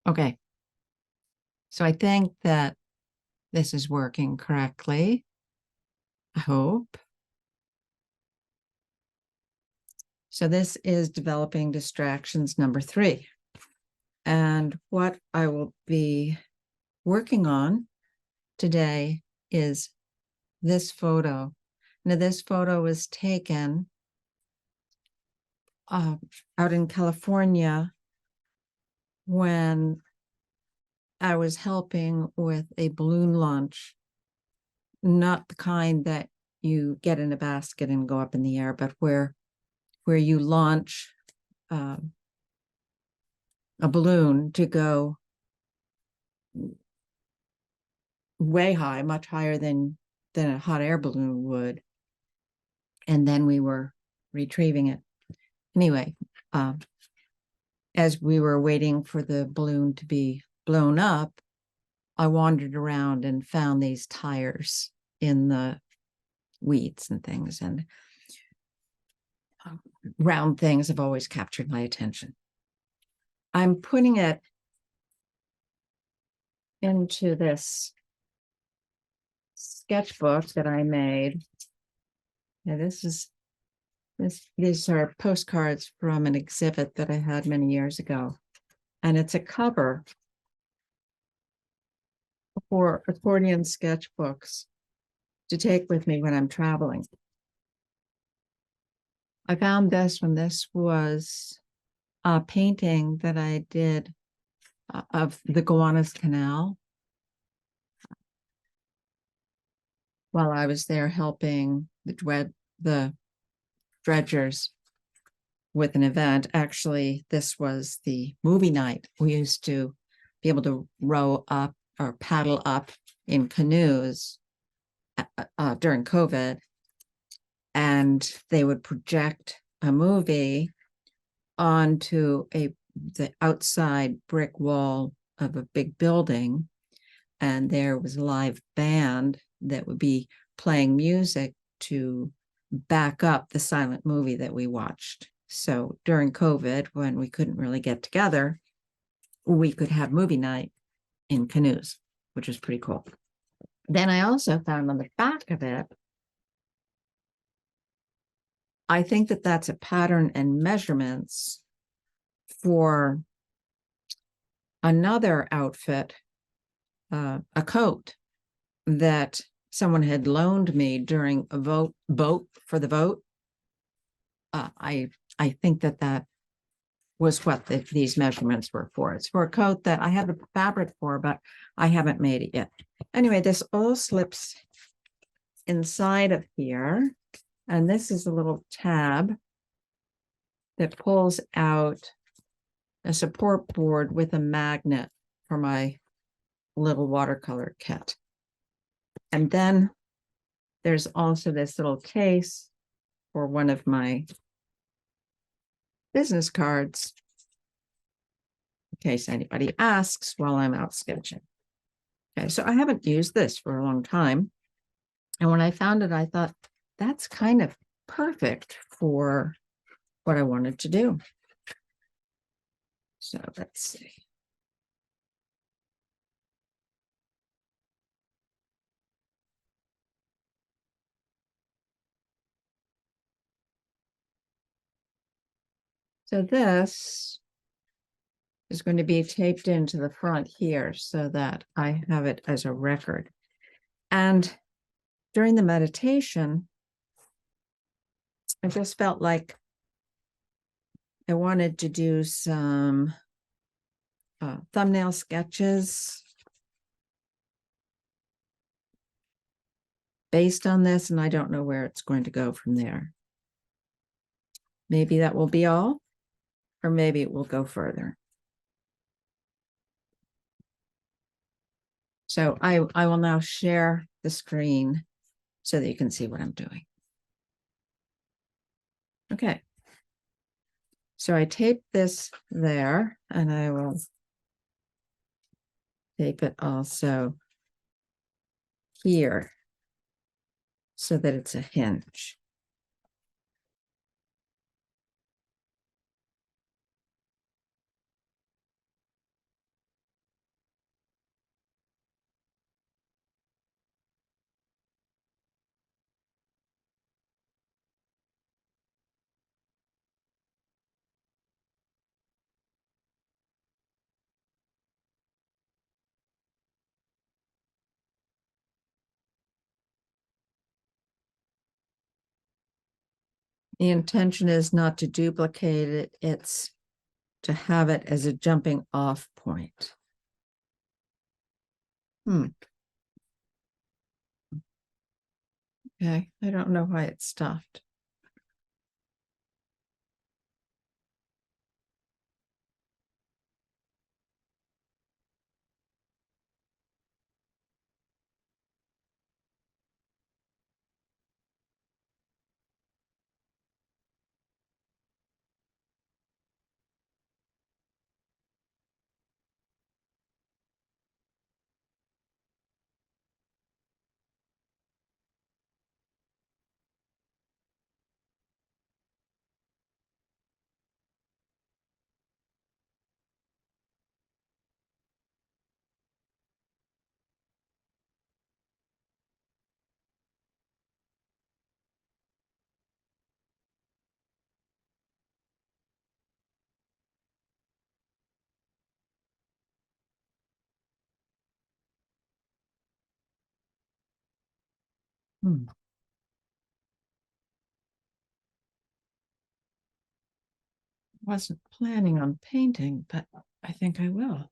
Okay, so I think that this is working correctly. I hope. So this is developing distractions number 3. And what I will be working on today is this photo. Now, this photo was taken out in California when I was helping with a balloon launch, not the kind that you get in a basket and go up in the air, but where you launch a balloon to go way high, much higher than a hot air balloon would. And then we were retrieving it. Anyway, as we were waiting for the balloon to be blown up, I wandered around and found these tires in the weeds and things, and round things have always captured my attention. I'm putting it into this sketchbook that I made. Now, these are postcards from an exhibit that I had many years ago, and it's a cover for accordion sketchbooks to take with me when I'm traveling. I found this when this was a painting that I did of the Gowanus Canal while I was there helping the dredgers with an event. Actually, this was the movie night. We used to be able to row up or paddle up in canoes during COVID, and they would project a movie onto the outside brick wall of a big building, and there was a live band that would be playing music to back up the silent movie that we watched. So during COVID, when we couldn't really get together, we could have movie night in canoes, which was pretty cool. Then I also found on the back of it, I think that that's a pattern and measurements for another outfit, a coat that someone had loaned me during a vote for the vote. I think that was what these measurements were for. It's for a coat that I have the fabric for, but I haven't made it yet. Anyway, this all slips inside of here. And this is a little tab that pulls out a support board with a magnet for my little watercolor kit. And then there's also this little case for one of my business cards, in case anybody asks while I'm out sketching. Okay, so I haven't used this for a long time. And when I found it, I thought that's kind of perfect for what I wanted to do. So let's see. So this is going to be taped into the front here so that I have it as a record. And during the meditation, I just felt like I wanted to do some thumbnail sketches based on this, and I don't know where it's going to go from there. Maybe that will be all, or maybe it will go further. So I will now share the screen so that you can see what I'm doing. Okay. So I tape this there, and I will tape it also here so that it's a hinge. The intention is not to duplicate it, it's to have it as a jumping off point. Okay, I don't know why it stopped. Hmm. Wasn't planning on painting, but I think I will.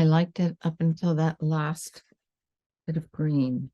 I liked it up until that last bit of green.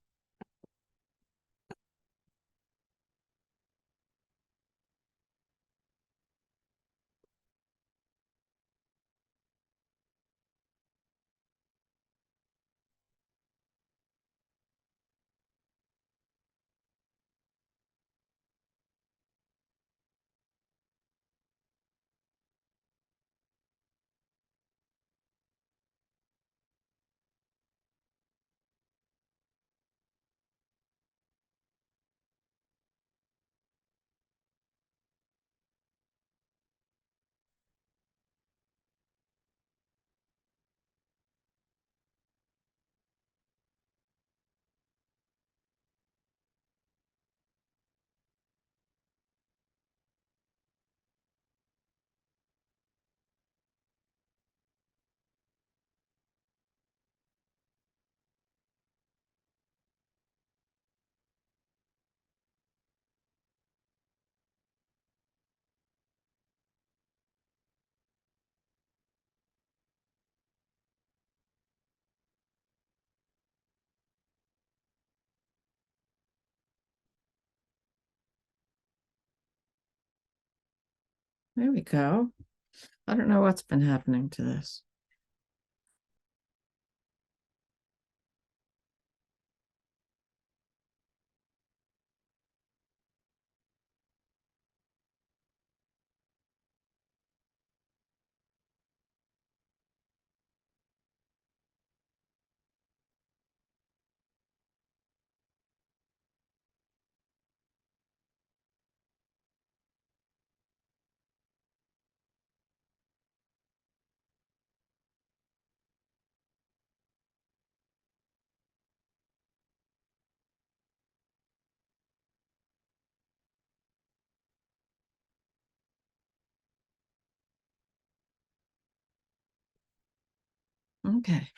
There we go. I don't know what's been happening to this. Okay.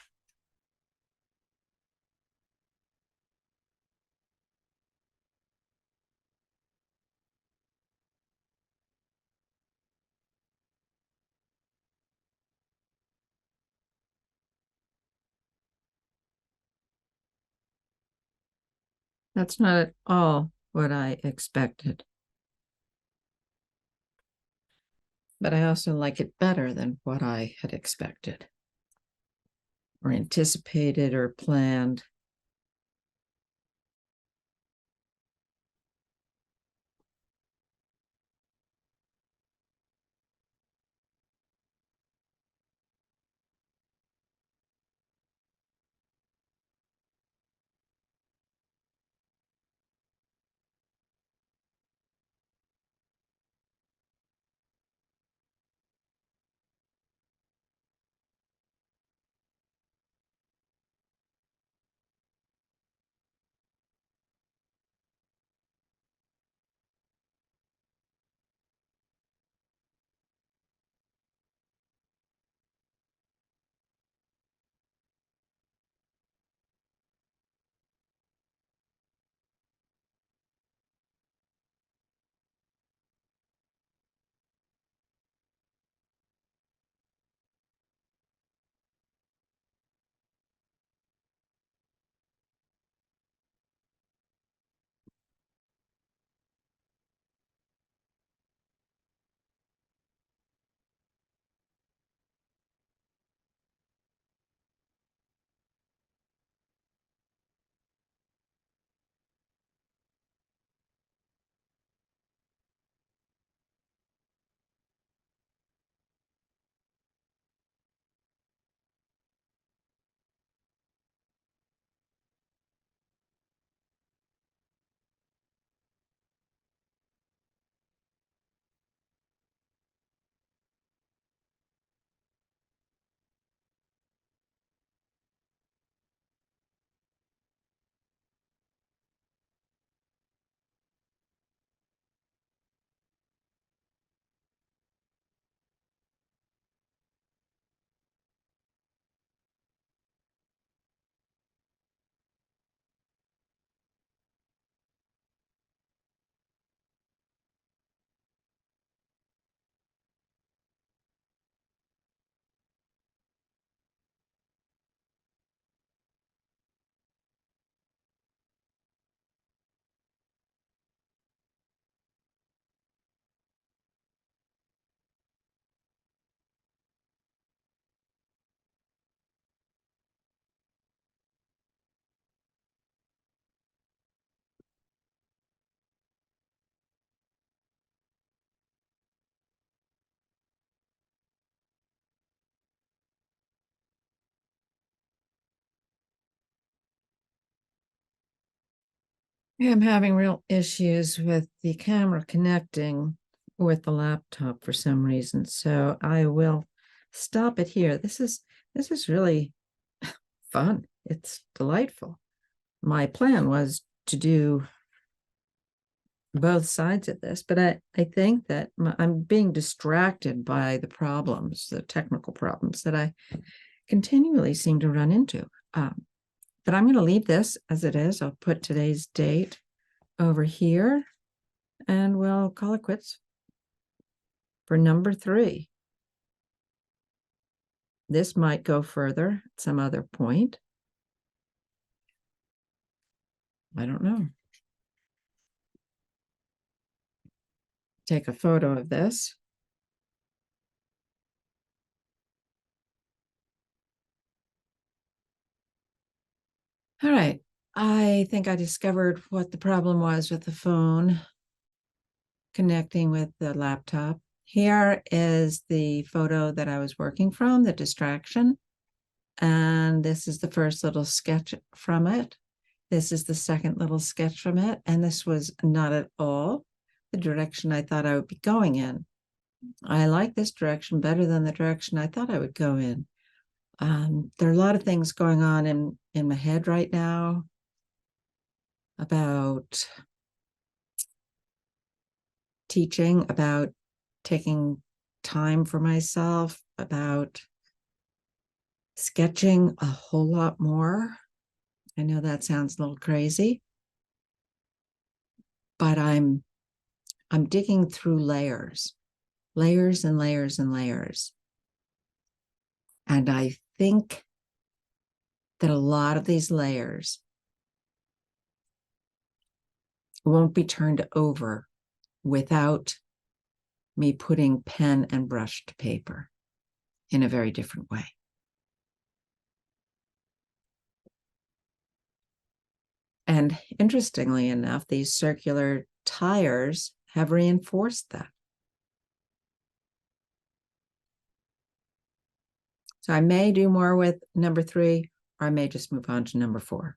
That's not at all what I expected. But I also like it better than what I had expected or anticipated or planned. I'm having real issues with the camera connecting with the laptop for some reason, so I will stop it here. This is really fun. It's delightful. My plan was to do both sides of this, but I think that I'm being distracted by the problems, the technical problems that I continually seem to run into. But I'm going to leave this as it is. I'll put today's date over here and we'll call it quits for number 3. This might go further at some other point. I don't know. Take a photo of this. All right. I think I discovered what the problem was with the phone connecting with the laptop. Here is the photo that I was working from, the distraction. And this is the first little sketch from it. This is the second little sketch from it. And this was not at all the direction I thought I would be going in. I like this direction better than the direction I thought I would go in. There are a lot of things going on in my head right now about teaching, about taking time for myself, about sketching a whole lot more. I know that sounds a little crazy, but I'm digging through layers and layers and layers. And I think that a lot of these layers won't be turned over without me putting pen and brush to paper in a very different way. And interestingly enough, these circular tires have reinforced that. So I may do more with number 3, or I may just move on to number 4.